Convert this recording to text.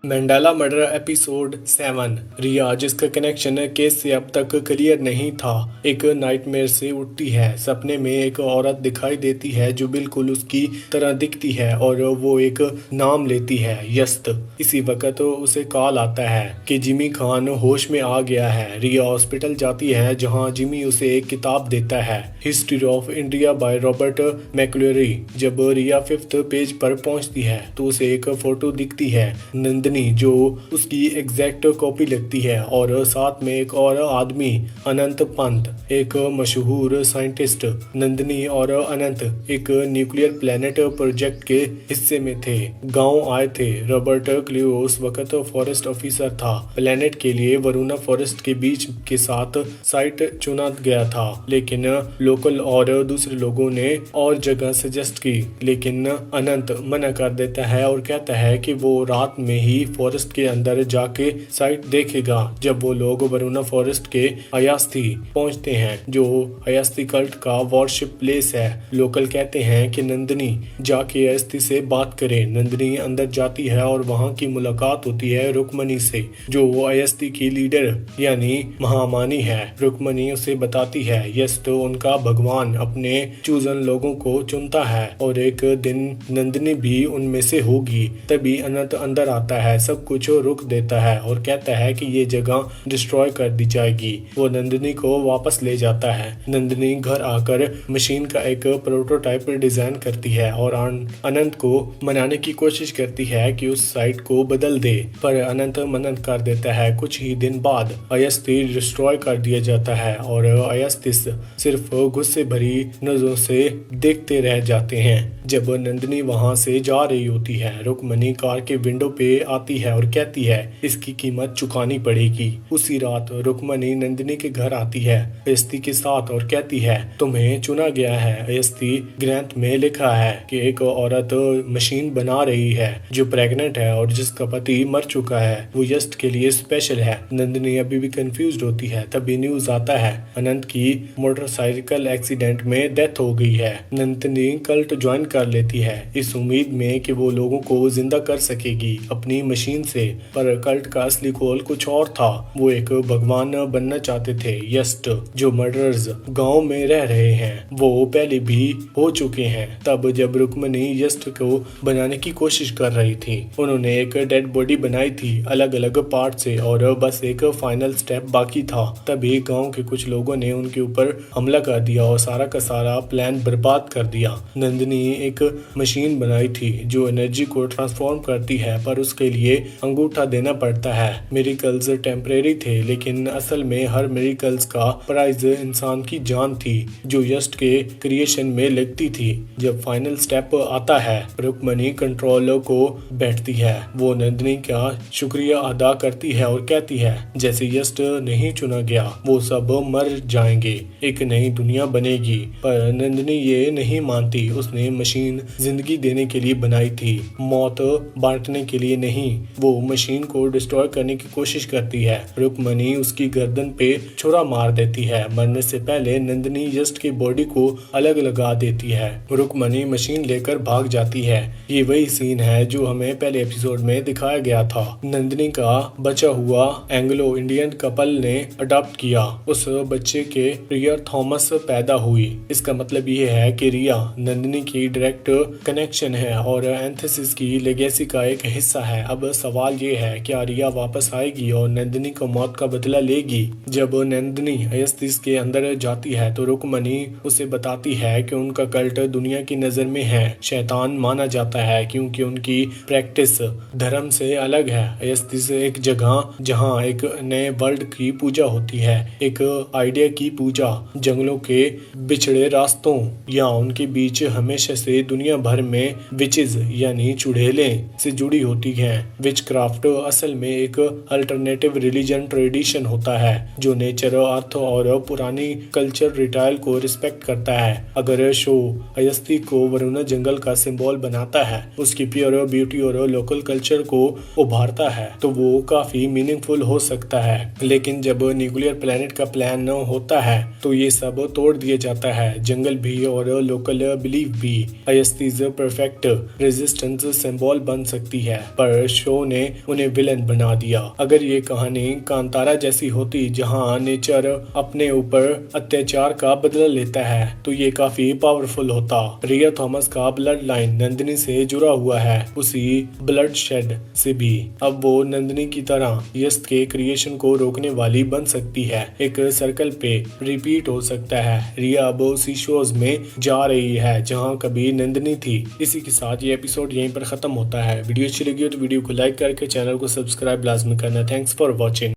Mandala murder episode 7। रिया, जिसका connection case से अब तक क्लियर नहीं था, एक नाइटमेयर से उठती है। सपने में एक औरत दिखाई देती है जो बिल्कुल उसकी तरह दिखती है और वो एक नाम लेती है, यस्त। इसी वक्त उसे कॉल आता है कि जिमी खान होश में आ गया है। रिया हॉस्पिटल जाती है जहां जिमी उसे एक किताब देता है, history of India by Robert McCleary. जब रिया 5th पेज पर पहुंचती है तो उसे एक फोटो दिखती है, नंदिनी, जो उसकी एग्जैक्ट कॉपी लगती है, और साथ में एक और आदमी, अनंत पंत, एक मशहूर साइंटिस्ट। नंदिनी और अनंत एक न्यूक्लियर प्लेनेट प्रोजेक्ट के हिस्से में थे, गांव आए थे। रॉबर्ट क्लियो उस वक्त फॉरेस्ट ऑफिसर था। प्लेनेट के लिए वरुणा फॉरेस्ट के बीच के साथ साइट चुना गया था, लेकिन लोकल और दूसरे लोगों ने और जगह सजेस्ट की, लेकिन अनंत मना कर देता है और कहता है कि वो रात में ही फॉरेस्ट के अंदर जाके साइट देखेगा। जब वो लोग वरुणा फॉरेस्ट के अयास्ती पहुंचते हैं, जो अयास्ती कल्ट का वॉरशिप प्लेस है, लोकल कहते हैं कि नंदिनी जाके अयास्ती से बात करे। नंदिनी अंदर जाती है और वहां की मुलाकात होती है रुक्मणी से, जो अयास्ती की लीडर यानी महामानी है। रुक्मणी उसे बताती है यस तो उनका भगवान अपने चूजन लोगों को चुनता है और एक दिन नंदिनी भी उनमें से होगी। तभी अनंत अंदर आता है, सब कुछ रुक देता है और कहता है कि ये जगह डिस्ट्रॉय कर दी जाएगी। वो नंदिनी को वापस ले जाता है। नंदिनी घर आकर मशीन का एक प्रोटोटाइप डिजाइन करती है और अनंत को मनाने की कोशिश करती है कि उस साइट को बदल दे, पर अनंत मना कर देता है। कुछ ही दिन बाद अयस्ती डिस्ट्रॉय कर दिया जाता है और अयस्तिस सिर्फ गुस्से भरी नजरों से देखते रह जाते हैं। जब नंदिनी वहां से जा रही होती है, रुक्मणी कार के विंडो पे आती है और कहती है इसकी कीमत चुकानी पड़ेगी। उसी रात रुक्मणी नंदिनी के घर आती है अयस्ती के साथ और कहती है तुम्हें चुना गया है। अयस्ती ग्रंथ में लिखा है कि एक औरत मशीन बना रही है जो प्रेग्नेंट है और जिसका पति मर चुका है, वो यस्ट के लिए स्पेशल है। नंदिनी अभी भी कंफ्यूज होती है। तभी न्यूज आता है अनंत की मोटरसाइकिल एक्सीडेंट में डेथ हो गई है। नंदिनी कल्ट ज्वाइन कर लेती है इस उम्मीद में कि वो लोगों को जिंदा कर सकेगी अपनी मशीन से, पर कल्ट का असली गोल कुछ और था। वो एक भगवान बनना चाहते थे। यस्ट, जो मर्डरर्स गांव में रह रहे हैं, वो पहले भी हो चुके हैं। तब जब रुक्मणी यस्ट को बनाने की कोशिश कर रही थी, उन्होंने एक डेड बॉडी बनाई थी अलग अलग पार्ट से और बस एक फाइनल स्टेप बाकी था। तभी गांव के कुछ लोगों ने उनके ऊपर हमला कर दिया और सारा का सारा प्लान बर्बाद कर दिया। नंदिनी एक मशीन बनाई थी जो एनर्जी को ट्रांसफॉर्म करती है, पर उसके लिए अंगूठा देना पड़ता है। मिरेकल्स टेम्परेरी थे, लेकिन असल में हर मिरेकल्स का प्राइज इंसान की जान थी जो यस्ट के क्रिएशन में लगती थी। जब फाइनल स्टेप आता है, रुक्मणी कंट्रोल को बैठती है। वो नंदिनी का शुक्रिया अदा करती है और कहती है जैसे यस्ट नहीं चुना गया वो सब मर जाएंगे, एक नई दुनिया बनेगी। पर नंदिनी ये नहीं मानती। उसने मशीन जिंदगी देने के लिए बनाई थी, मौत बांटने के लिए नहीं। वो मशीन को डिस्ट्रॉय करने की कोशिश करती है। रुक्मणी उसकी गर्दन पे छुरा मार देती है। मरने से पहले नंदिनी यस्ट की बॉडी को अलग लगा देती है। रुक्मणी मशीन लेकर भाग जाती है। ये वही सीन है जो हमें पहले एपिसोड में दिखाया गया था। नंदिनी का बचा हुआ एंग्लो इंडियन कपल ने अडॉप्ट किया। उस बच्चे के रिया थॉमस पैदा हुई। इसका मतलब ये है कि रिया नंदिनी की डायरेक्ट कनेक्शन है और एंथेसिस की लेगेसी का एक हिस्सा है। अब सवाल ये है, क्या रिया वापस आएगी और नंदिनी को मौत का बदला लेगी? जब नंदिनी अयस्तिस के अंदर जाती है तो रुक्मणी उसे बताती है कि उनका कल्ट दुनिया की नजर में है शैतान माना जाता है, क्योंकि उनकी प्रैक्टिस धर्म से अलग है। अयस्तिस एक जगह जहां एक नए वर्ल्ड की पूजा होती है, एक आइडिया की पूजा। जंगलों के बिछड़े रास्तों या उनके बीच हमेशा से दुनिया भर में विचेस यानी चुड़ैले से जुड़ी होती हैं। विचक्राफ्ट असल में एक अल्टरनेटिव रिलीजन ट्रेडिशन होता है जो नेचर, अर्थ और पुरानी कल्चर रिटाइल को रिस्पेक्ट करता है। अगर शो अयस्ती को वरुणा जंगल का सिंबल बनाता है, उसकी प्योर ब्यूटी और लोकल कल्चर को उभारता है, तो वो काफी मीनिंगफुल हो सकता है। लेकिन जब न्यूक्लियर प्लेनेट का प्लान होता है तो ये सब तोड़ दिया जाता है, जंगल भी और लोकल बिलीफ भी। अयस्तीज परफेक्ट रेजिस्टेंस सिंबल बन सकती है, पर शो ने उन्हें विलन बना दिया। अगर ये कहानी कांतारा जैसी होती जहां नेचर अपने ऊपर अत्याचार का बदला लेता है तो ये काफी पावरफुल होता। रिया थॉमस का ब्लड लाइन नंदिनी से जुड़ा हुआ है, उसी ब्लड शेड से भी। अब वो नंदिनी की तरह यश के क्रिएशन को रोकने वाली बन सकती है। एक सर्कल पे रिपीट हो सकता है। रिया अब उसी शोज में जा रही है जहां कभी नंदिनी थी। इसी के साथ ये एपिसोड यहीं पर खत्म होता है। वीडियो अच्छी लगी हो तो वीडियो को लाइक करके चैनल को सब्सक्राइब लाजमी करना। Thanks for watching.